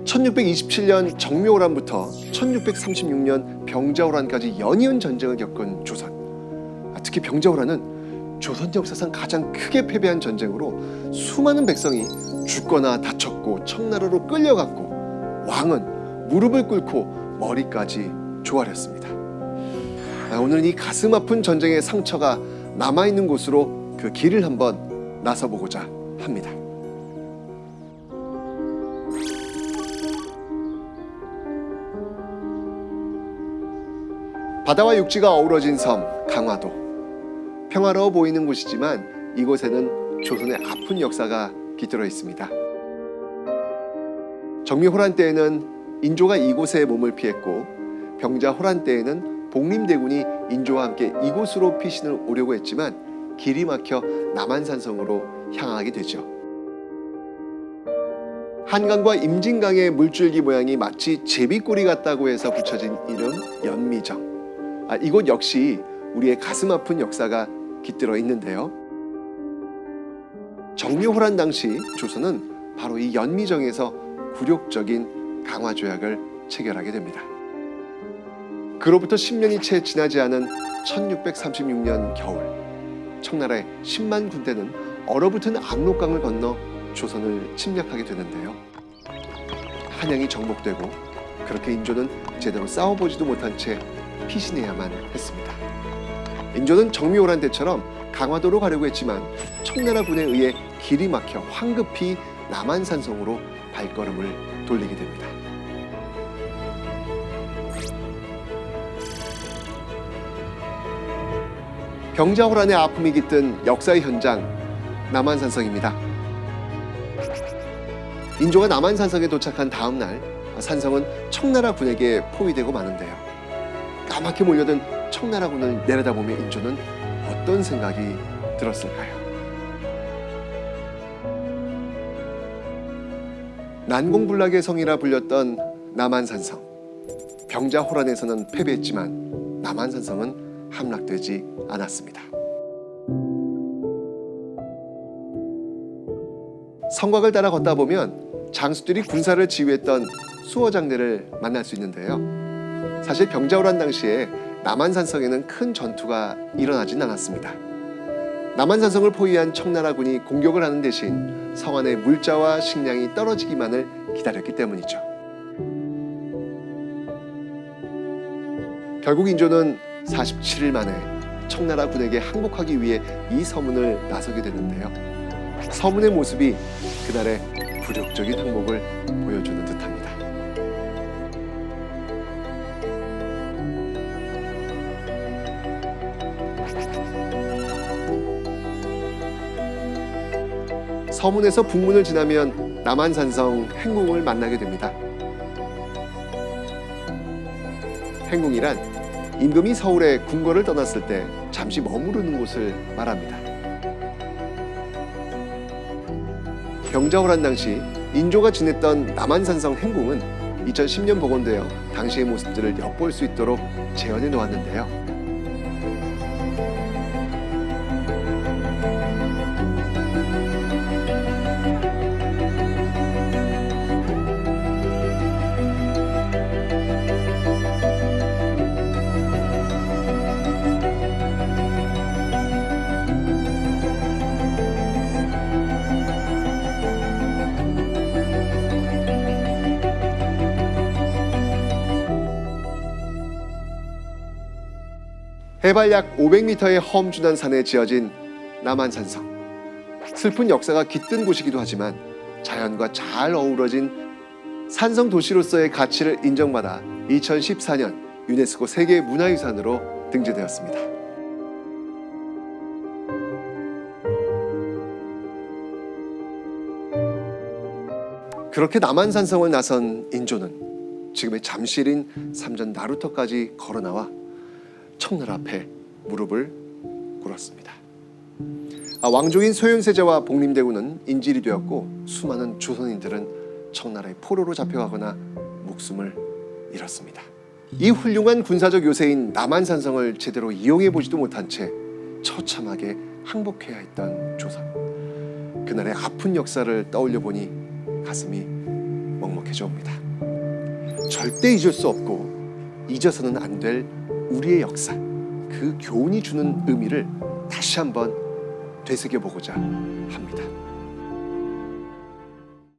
1627년 정묘호란부터 1636년 병자호란까지 연이은 전쟁을 겪은 조선. 특히 병자호란은 조선 역사상 가장 크게 패배한 전쟁으로 수많은 백성이 죽거나 다쳤고 청나라로 끌려갔고 왕은 무릎을 꿇고 머리까지 조아렸습니다. 오늘은 이 가슴 아픈 전쟁의 상처가 남아있는 곳으로 그 길을 한번 나서보고자 합니다. 바다와 육지가 어우러진 섬 강화도. 평화로워 보이는 곳이지만 이곳에는 조선의 아픈 역사가 깃들어 있습니다. 정미호란 때에는 인조가 이곳에 몸을 피했고 병자호란 때에는 복림대군이 인조와 함께 이곳으로 피신을 오려고 했지만 길이 막혀 남한산성으로 향하게 되죠. 한강과 임진강의 물줄기 모양이 마치 제비꼬리 같다고 해서 붙여진 이름 연미정. 이곳 역시 우리의 가슴 아픈 역사가 깃들어 있는데요. 정묘호란 당시 조선은 바로 이 연미정에서 굴욕적인 강화조약을 체결하게 됩니다. 그로부터 10년이 채 지나지 않은 1636년 겨울, 청나라의 10만 군대는 얼어붙은 압록강을 건너 조선을 침략하게 되는데요. 한양이 정복되고 그렇게 인조는 제대로 싸워보지도 못한 채 피신해야만 했습니다. 인조는 정미호란 때처럼 강화도로 가려고 했지만 청나라군에 의해 길이 막혀 황급히 남한산성으로 발걸음을 돌리게 됩니다. 병자호란의 아픔이 깃든 역사의 현장 남한산성입니다. 인조가 남한산성에 도착한 다음 날 산성은 청나라 군에게 포위되고 마는데요. 까맣게 몰려든 청나라군을 내려다보며 인조는 어떤 생각이 들었을까요? 난공불락의 성이라 불렸던 남한산성. 병자호란에서는 패배했지만 남한산성은 함락되지 않았습니다. 성곽을 따라 걷다 보면 장수들이 군사를 지휘했던 수호장내를 만날 수 있는데요. 사실 병자호란 당시에 남한산성에는 큰 전투가 일어나진 않았습니다. 남한산성을 포위한 청나라군이 공격을 하는 대신 성 안의 물자와 식량이 떨어지기만을 기다렸기 때문이죠. 결국 인조는 47일 만에 청나라 군에게 항복하기 위해 이 서문을 나서게 되는데요. 서문의 모습이 그날의 굴욕적인 항복을 보여주는 듯합니다. 서문에서 북문을 지나면 남한산성 행궁을 만나게 됩니다. 행궁이란 임금이 서울에 궁궐을 떠났을 때 잠시 머무르는 곳을 말합니다. 병자호란 당시 인조가 지냈던 남한산성 행궁은 2010년 복원되어 당시의 모습들을 엿볼 수 있도록 재현해 놓았는데요. 해발 약 500m의 험준한 산에 지어진 남한산성. 슬픈 역사가 깃든 곳이기도 하지만 자연과 잘 어우러진 산성 도시로서의 가치를 인정받아 2014년 유네스코 세계문화유산으로 등재되었습니다. 그렇게 남한산성을 나선 인조는 지금의 잠실인 삼전 나루터까지 걸어나와 청나라 앞에 무릎을 꿇었습니다. 왕족인 소현세자와 복림대군은 인질이 되었고 수많은 조선인들은 청나라의 포로로 잡혀가거나 목숨을 잃었습니다. 이 훌륭한 군사적 요새인 남한산성을 제대로 이용해보지도 못한 채 처참하게 항복해야 했던 조선. 그날의 아픈 역사를 떠올려 보니 가슴이 먹먹해져 옵니다. 절대 잊을 수 없고 잊어서는 안 될 우리의 역사, 그 교훈이 주는 의미를 다시 한번 되새겨보고자 합니다.